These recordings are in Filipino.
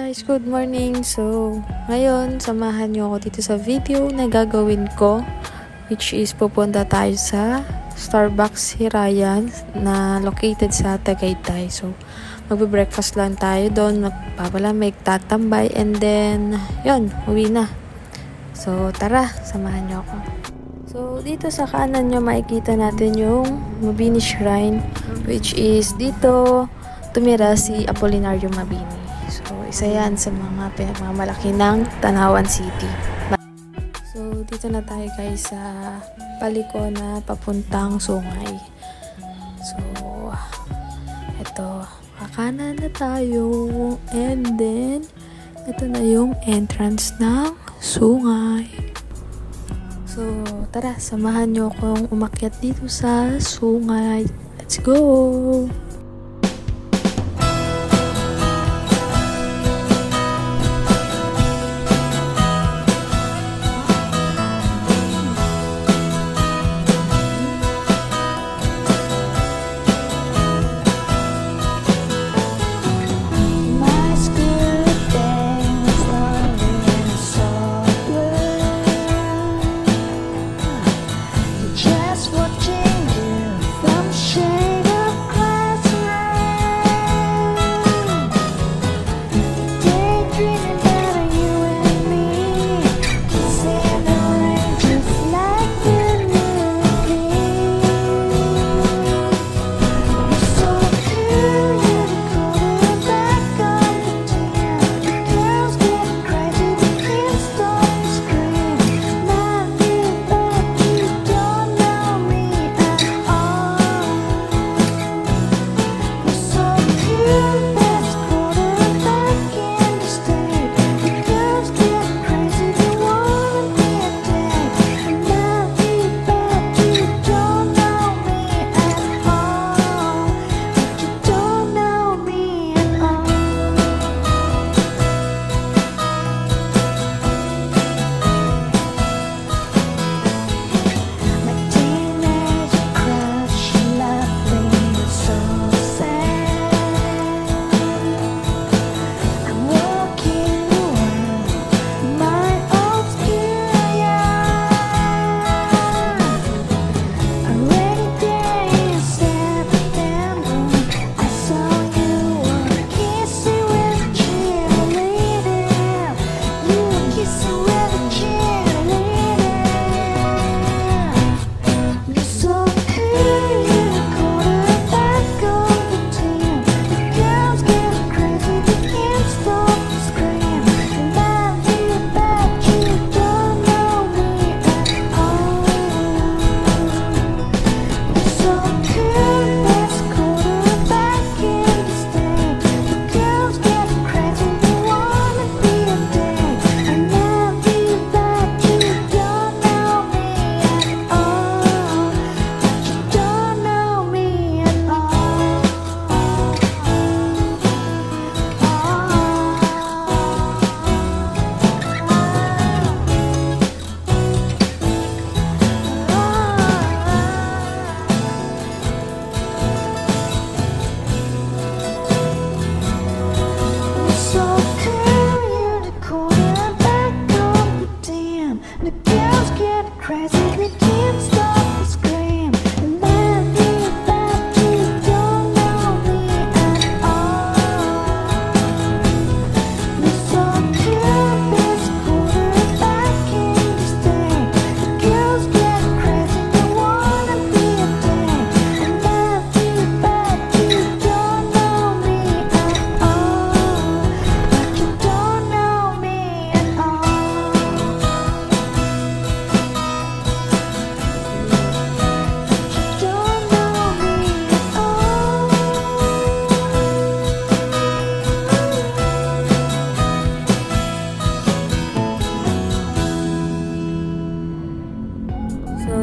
guys! Good morning! So, ngayon, samahan nyo ako dito sa video na gagawin ko, which is pupunta tayo sa Starbucks Hirayan na located sa Tagaytay. So, magbe-breakfast lang tayo doon, magpapalamig, tatambay, and then, yun, uwi na. So, tara, samahan nyo ako. So, dito sa kanan nyo, makikita natin yung Mabini Shrine, which is dito tumira si Apolinario Mabini. So, isa yan sa mga pinagmamalaki ng Tanawan City. So, dito na tayo guys sa paliko na papuntang Sungay. So, eto, kakanan na tayo. And then, ito na yung entrance ng Sungay. So, tara, samahan nyo akong umakyat dito sa Sungay. Let's go!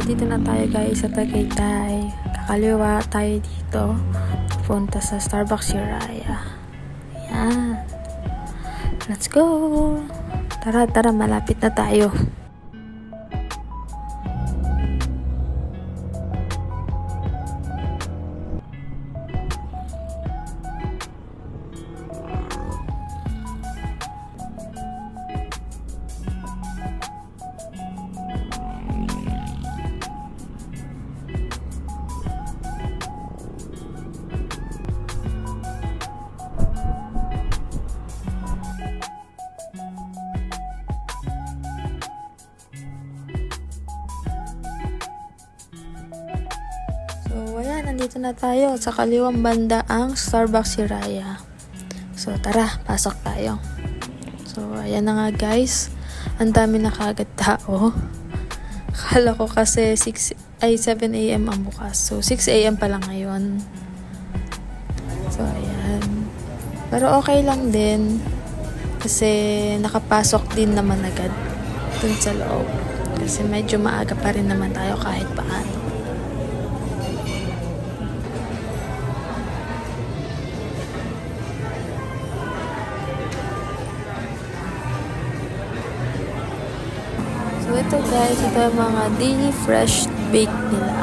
Dito na tayo guys sa Tagaytay. Kakaliwa tayo dito. Punta sa Starbucks Hirayan. Ayan. Let's go! Tara, malapit na tayo. nandito na tayo. Sa kaliwang banda ang Starbucks Hiraya. So, tara, pasok tayo. So, ayan na nga guys. Ang dami na kagad tao. Akala ko kasi 7 AM ang bukas. So, 6 AM pa lang ngayon. So, ayan. Pero okay lang din. Kasi nakapasok din naman agad dun sa loob. Kasi medyo maaga pa rin naman tayo kahit paano. So, ito guys, ito yung mga daily fresh bake nila.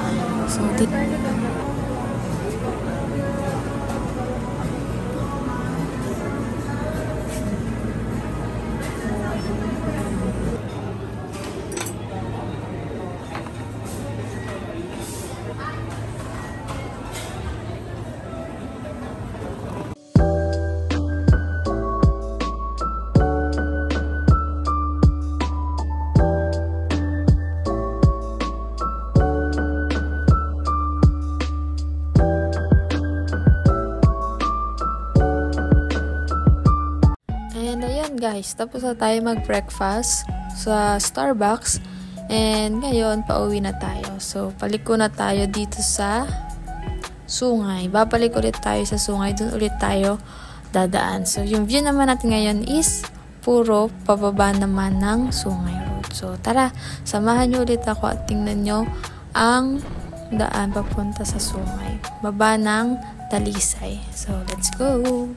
So, and ayan guys, tapos na tayo mag-breakfast sa Starbucks. And ngayon, pauwi na tayo. So, paliko na tayo dito sa Sungay. Babalik ulit tayo sa Sungay. Doon ulit tayo dadaan. So, yung view naman natin ngayon is puro pababa naman ng Sungay Road. So, tara, samahan nyo ulit ako at tingnan nyo ang daan papunta sa Sungay. Baba ng Talisay. So, let's go!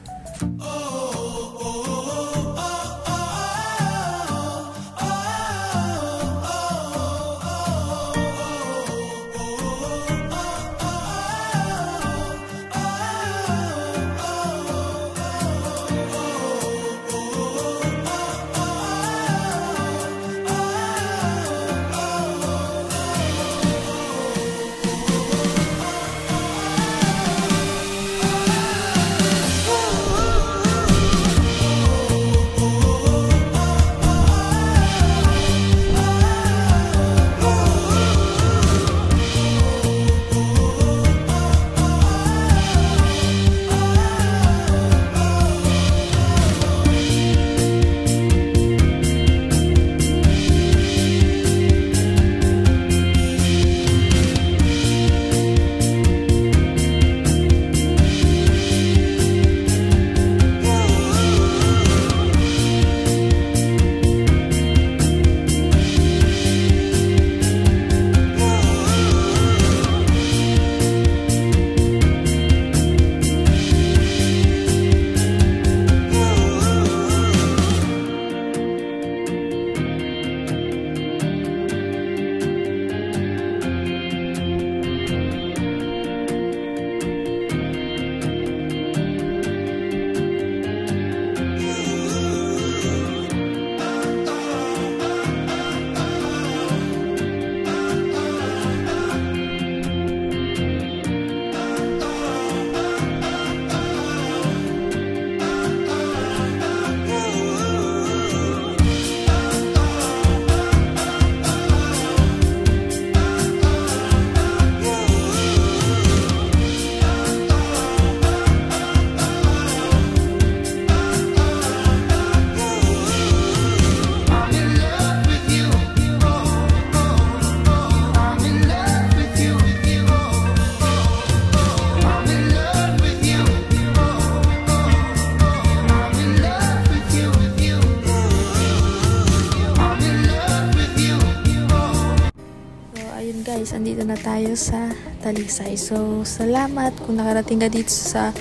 Guys, andito na tayo sa Talisay. So, salamat kung nakarating ka dito sa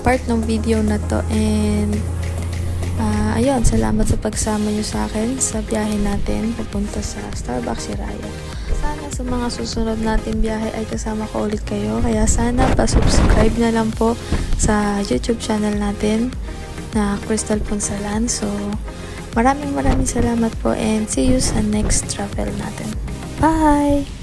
part ng video na to. And, ayun, salamat sa pagsama nyo sa akin sa biyahe natin papunta sa Starbucks Hiraya. Sana sa mga susunod nating biyahe ay kasama ko ulit kayo. Kaya sana pa-subscribe na lang po sa YouTube channel natin na Crystal Punsalan. So, maraming salamat po and see you sa next travel natin. Bye!